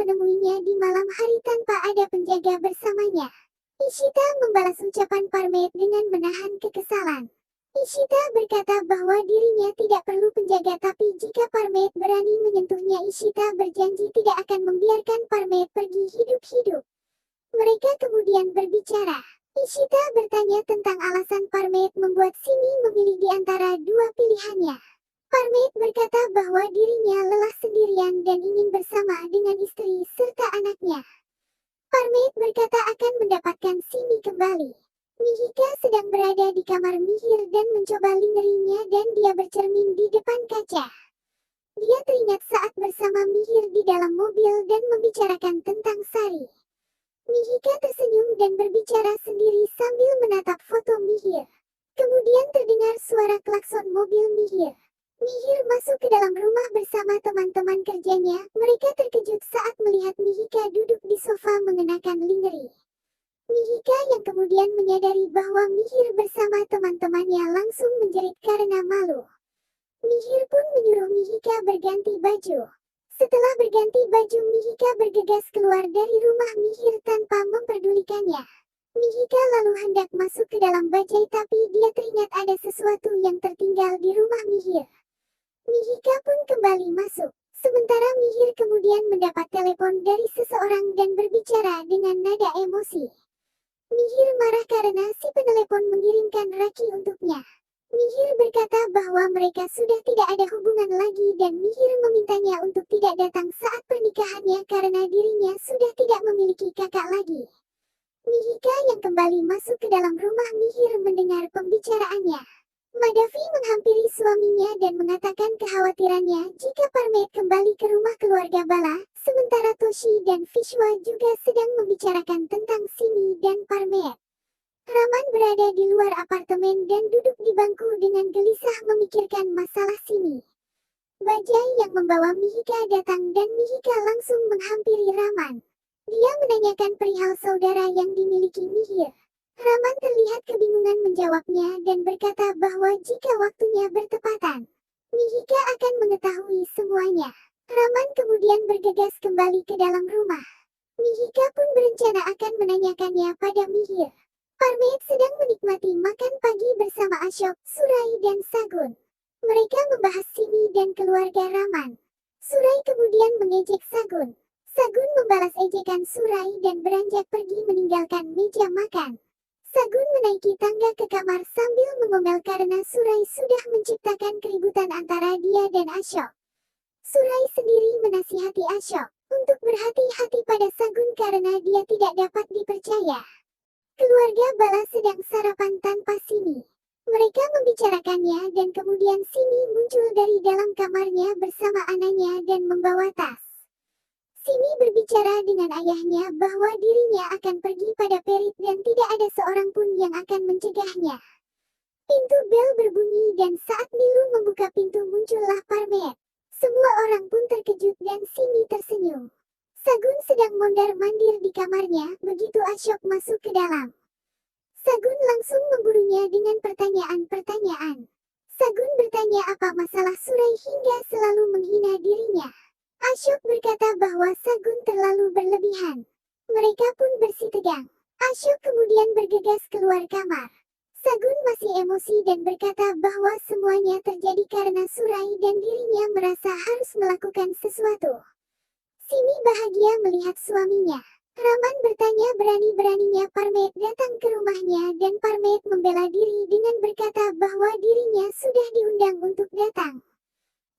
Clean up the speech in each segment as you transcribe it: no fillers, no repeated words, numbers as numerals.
menemuinya di malam hari tanpa ada penjaga bersamanya. Ishita membalas ucapan Parmaid dengan menahan kekesalan. Ishita berkata bahwa dirinya tidak perlu penjaga, tapi jika Parmaid berani menyentuhnya, Ishita berjanji tidak akan membiarkan Parmaid pergi hidup-hidup. Mereka kemudian berbicara. Ishita bertanya tentang alasan Parmaid membuat Simi memilih di antara dua pilihannya. Parmaid berkata bahwa dirinya lelah sendirian dan ingin bersama dengan istri serta anaknya. Parmaid berkata akan mendapatkan Simi kembali. Mihika sedang berada di kamar Mihir dan mencoba lingerinya dan dia bercermin di depan kaca. Dia teringat saat bersama Mihir di dalam mobil dan membicarakan tentang Sari. Mihika tersenyum dan berbicara sendiri sambil menatap foto Mihir. Kemudian terdengar suara klakson mobil Mihir. Mihir masuk ke dalam rumah bersama teman-teman kerjanya. Mereka terkejut saat melihat Mihika duduk di sofa mengenakan lingeri. Mihika yang kemudian menyadari bahwa Mihir bersama teman-temannya langsung menjerit karena malu. Mihir pun menyuruh Mihika berganti baju. Setelah berganti baju, Mihika bergegas keluar dari rumah Mihir tanpa memperdulikannya. Mihika lalu hendak masuk ke dalam bajai, tapi dia teringat ada sesuatu yang tertinggal di rumah Mihir. Mihika pun kembali masuk. Sementara Mihir kemudian mendapat telepon dari seseorang dan berbicara dengan nada emosi. Mihir marah karena si penelepon mengirimkan raki untuknya. Mihir berkata bahwa mereka sudah tidak ada hubungan lagi dan Mihir memintanya untuk tidak datang saat pernikahannya karena dirinya sudah tidak memiliki kakak lagi. Mihika yang kembali masuk ke dalam rumah Mihir mendengar pembicaraannya. Madavi menghampiri suaminya dan mengatakan kekhawatirannya jika Parmaid kembali ke rumah keluarga Bala, sementara Toshi dan Vishwa juga sedang membicarakan tentang Simi dan Parmaid. Raman berada di luar apartemen dan duduk di bangku dengan gelisah memikirkan masalah Simi. Bajai yang membawa Mihika datang dan Mihika langsung menghampiri Raman. Dia menanyakan perihal saudara yang dimiliki Mihir. Raman terlihat kebingungan menjawabnya dan berkata bahwa jika waktunya bertepatan, Mihika akan mengetahui semuanya. Raman kemudian bergegas kembali ke dalam rumah. Mihika pun berencana akan menanyakannya pada Mihir. Parmaid sedang menikmati makan pagi bersama Ashok, Surai dan Sagun. Mereka membahas Simi dan keluarga Raman. Surai kemudian mengejek Sagun. Sagun membalas ejekan Surai dan beranjak pergi meninggalkan meja makan. Sagun menaiki tangga ke kamar sambil mengomel karena Surai sudah menciptakan keributan antara dia dan Ashok. Surai sendiri menasihati Ashok untuk berhati-hati pada Sagun karena dia tidak dapat dipercaya. Keluarga Bala sedang sarapan tanpa Simi. Mereka membicarakannya dan kemudian Simi muncul dari dalam kamarnya bersama anaknya dan membawa tas. Simi berbicara dengan ayahnya bahwa dirinya akan pergi pada Perit dan tidak ada seorang pun yang akan mencegahnya. Pintu bel berbunyi dan saat Nilu membuka pintu muncullah Parmaid. Semua orang pun terkejut dan Simi tersenyum. Sagun sedang mondar-mandir di kamarnya begitu Ashok masuk ke dalam. Sagun langsung memburunya dengan pertanyaan-pertanyaan. Sagun bertanya apa masalah Surai hingga selalu menghina dirinya. Ashok berkata bahwa Sagun terlalu berlebihan. Mereka pun bersitegang. Ashok kemudian bergegas keluar kamar. Sagun masih emosi dan berkata bahwa semuanya terjadi karena Surai dan dirinya merasa harus melakukan sesuatu. Simi bahagia melihat suaminya. Raman bertanya berani-beraninya Parmaid datang ke rumahnya dan Parmaid membela diri dengan berkata bahwa dirinya sudah diundang untuk datang.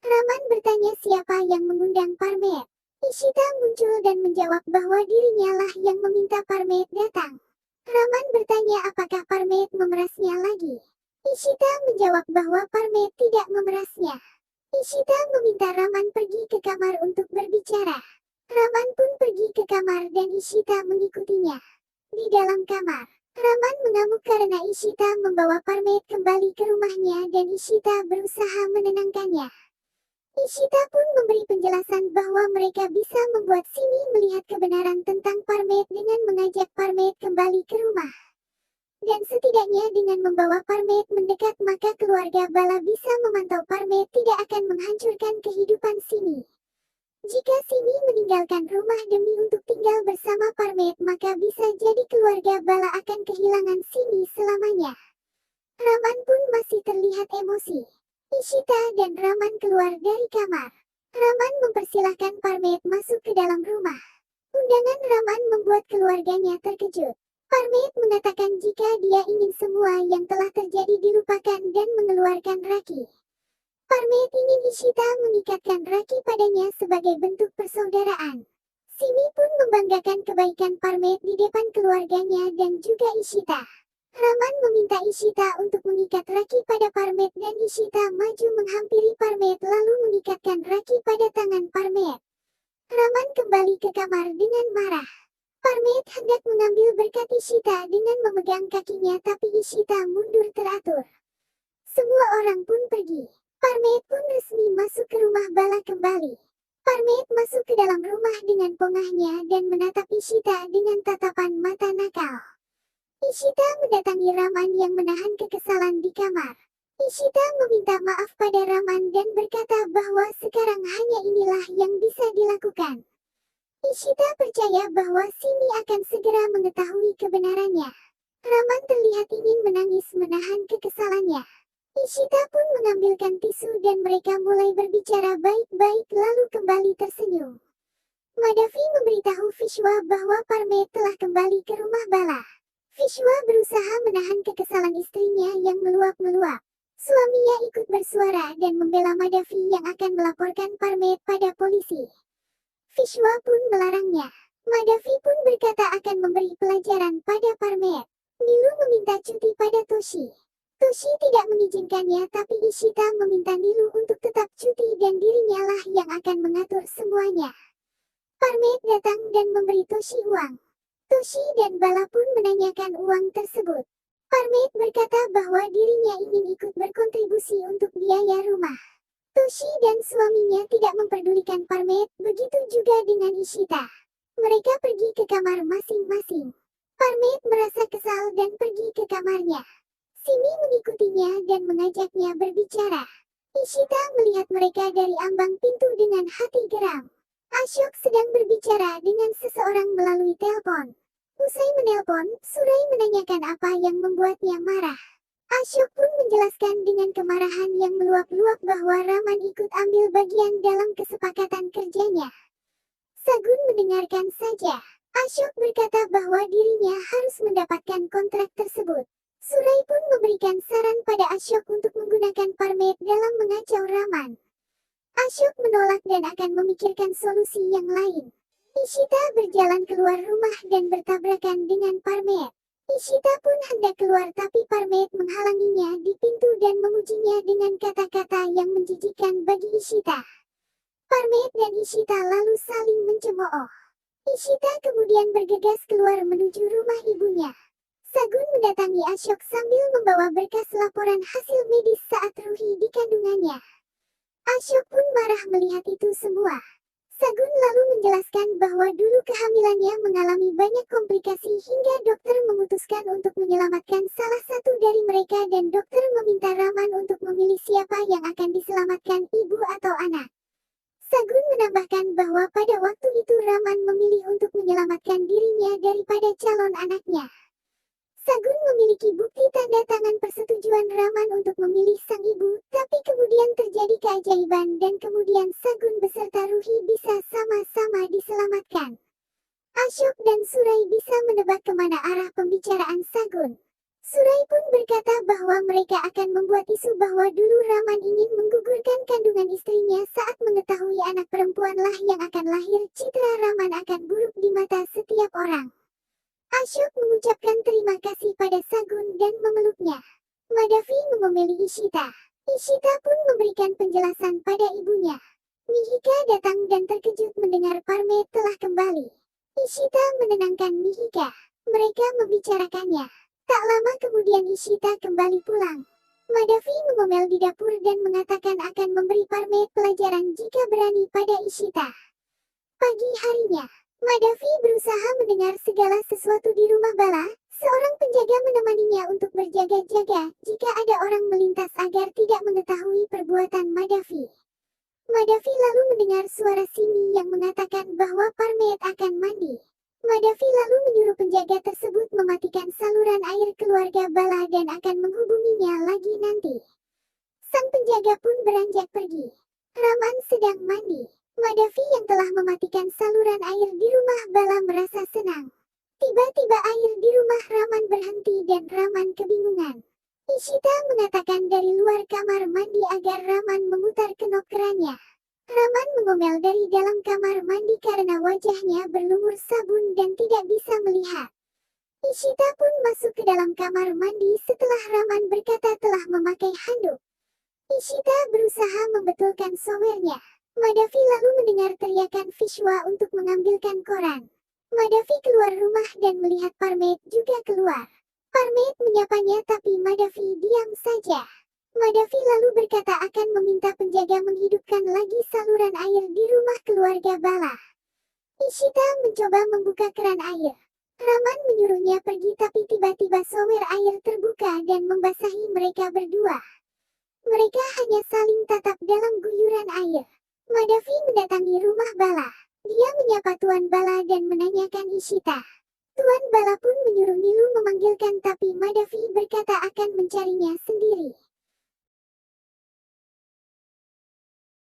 Raman bertanya siapa yang mengundang Parmaid. Ishita muncul dan menjawab bahwa dirinya lah yang meminta Parmaid datang. Raman bertanya apakah Parmaid memerasnya lagi. Ishita menjawab bahwa Parmaid tidak memerasnya. Ishita meminta Raman pergi ke kamar untuk berbicara. Raman pun pergi ke kamar dan Ishita mengikutinya. Di dalam kamar, Raman mengamuk karena Ishita membawa Parmaid kembali ke rumahnya dan Ishita berusaha menenangkannya. Ishita pun memberi penjelasan bahwa mereka bisa membuat Simi melihat kebenaran tentang Parmaid dengan mengajak Parmaid kembali ke rumah. Dan setidaknya dengan membawa Parmaid mendekat maka keluarga Bala bisa memantau Parmaid tidak akan menghancurkan kehidupan Simi. Jika Simi meninggalkan rumah demi untuk tinggal bersama Parmet, maka bisa jadi keluarga Bala akan kehilangan Simi selamanya. Raman pun masih terlihat emosi. Ishita dan Raman keluar dari kamar. Raman mempersilahkan Parmet masuk ke dalam rumah. Undangan Raman membuat keluarganya terkejut. Parmet mengatakan jika dia ingin semua yang telah terjadi dilupakan dan mengeluarkan Raki. Parmet ingin Ishita mengikatkan Raki padanya sebagai bentuk persaudaraan. Simi pun membanggakan kebaikan Parmet di depan keluarganya dan juga Ishita. Raman meminta Ishita untuk mengikat Raki pada Parmet dan Ishita maju menghampiri Parmet lalu mengikatkan Raki pada tangan Parmet. Raman kembali ke kamar dengan marah. Parmet hendak mengambil berkat Ishita dengan memegang kakinya tapi Ishita mundur teratur. Semua orang pun pergi. Parmet pun resmi masuk ke rumah Bala kembali. Parmet masuk ke dalam rumah dengan pongahnya dan menatap Ishita dengan tatapan mata nakal. Ishita mendatangi Raman yang menahan kekesalan di kamar. Ishita meminta maaf pada Raman dan berkata bahwa sekarang hanya inilah yang bisa dilakukan. Ishita percaya bahwa Simi akan segera mengetahui kebenarannya. Raman terlihat ingin menangis menahan kekesalannya. Ishita pun mengambilkan tisu dan mereka mulai berbicara baik-baik lalu kembali tersenyum. Madavi memberitahu Vishwa bahwa Parmet telah kembali ke rumah Bala. Vishwa berusaha menahan kekesalan istrinya yang meluap-meluap. Suaminya ikut bersuara dan membela Madavi yang akan melaporkan Parmet pada polisi. Vishwa pun melarangnya. Madavi pun berkata akan memberi pelajaran pada Parmet. Nilu meminta cuti pada Toshi. Toshi tidak mengizinkannya tapi Ishita meminta Nilu untuk tetap cuti dan dirinya lah yang akan mengatur semuanya. Parmet datang dan memberi Toshi uang. Toshi dan Bala pun menanyakan uang tersebut. Parmet berkata bahwa dirinya ingin ikut berkontribusi untuk biaya rumah. Toshi dan suaminya tidak memperdulikan Parmet, begitu juga dengan Ishita. Mereka pergi ke kamar masing-masing. Parmet merasa kesal dan pergi ke kamarnya. Simi mengikutinya dan mengajaknya berbicara. Ishita melihat mereka dari ambang pintu dengan hati geram. Ashok sedang berbicara dengan seseorang melalui telepon. Usai menelpon, Surai menanyakan apa yang membuatnya marah. Ashok pun menjelaskan dengan kemarahan yang meluap-luap bahwa Raman ikut ambil bagian dalam kesepakatan kerjanya. Sagun mendengarkan saja. Ashok berkata bahwa dirinya harus mendapatkan kontrak tersebut. Surai pun memberikan saran pada Ashok untuk menggunakan Parmet dalam mengacau Raman. Ashok menolak dan akan memikirkan solusi yang lain. Ishita berjalan keluar rumah dan bertabrakan dengan Parmet. Ishita pun hendak keluar tapi Parmet menghalanginya di pintu dan memujinya dengan kata-kata yang menjijikkan bagi Ishita. Parmet dan Ishita lalu saling mencemooh. Ishita kemudian bergegas keluar menuju rumah ibunya. Sagun mendatangi Ashok sambil membawa berkas laporan hasil medis saat Ruhi di kandungannya. Ashok pun marah melihat itu semua. Sagun lalu menjelaskan bahwa dulu kehamilannya mengalami banyak komplikasi hingga dokter memutuskan untuk menyelamatkan salah satu dari mereka dan dokter meminta Raman untuk memilih siapa yang akan diselamatkan, ibu atau anak. Sagun menambahkan bahwa pada waktu itu Raman memilih untuk menyelamatkan dirinya daripada calon anaknya. Sagun memiliki bukti tanda tangan persetujuan Raman untuk memilih sang ibu, tapi kemudian terjadi keajaiban dan kemudian Sagun beserta Ruhi bisa sama-sama diselamatkan. Ashok dan Surai bisa menebak kemana arah pembicaraan Sagun. Surai pun berkata bahwa mereka akan membuat isu bahwa dulu Raman ingin menggugurkan kandungan istrinya saat mengetahui anak perempuanlah yang akan lahir. Citra Raman akan buruk di mata setiap orang. Ashok mengucapkan terima kasih pada Sagun dan memeluknya. Madavi mengomeli Ishita. Ishita pun memberikan penjelasan pada ibunya. Mihika datang dan terkejut mendengar Parmet telah kembali. Ishita menenangkan Mihika. Mereka membicarakannya. Tak lama kemudian Ishita kembali pulang. Madavi mengomel di dapur dan mengatakan akan memberi Parmet pelajaran jika berani pada Ishita. Pagi harinya, Madavi berusaha mendengar segala sesuatu di rumah Bala. Seorang penjaga menemaninya untuk berjaga-jaga jika ada orang melintas agar tidak mengetahui perbuatan Madavi. Madavi lalu mendengar suara Simi yang mengatakan bahwa Parmaid akan mandi. Madavi lalu menyuruh penjaga tersebut mematikan saluran air keluarga Bala dan akan menghubunginya lagi nanti. Sang penjaga pun beranjak pergi. Raman sedang mandi. Madavi yang telah mematikan saluran air di rumah Bala merasa senang. Tiba-tiba air di rumah Raman berhenti dan Raman kebingungan. Ishita mengatakan dari luar kamar mandi agar Raman memutar kenop kerannya. Raman mengomel dari dalam kamar mandi karena wajahnya berlumur sabun dan tidak bisa melihat. Ishita pun masuk ke dalam kamar mandi setelah Raman berkata telah memakai handuk. Ishita berusaha membetulkan showernya. Madavi lalu mendengar teriakan Vishwa untuk mengambilkan koran. Madavi keluar rumah dan melihat Parmaid juga keluar. Parmaid menyapanya tapi Madavi diam saja. Madavi lalu berkata akan meminta penjaga menghidupkan lagi saluran air di rumah keluarga Bala. Ishita mencoba membuka keran air. Raman menyuruhnya pergi tapi tiba-tiba shower air terbuka dan membasahi mereka berdua. Mereka hanya saling tatap dalam guyuran air. Madavi mendatangi rumah Bala. Dia menyapa Tuan Bala dan menanyakan Ishita. Tuan Bala pun menyuruh Nilu memanggilkan tapi Madavi berkata akan mencarinya sendiri.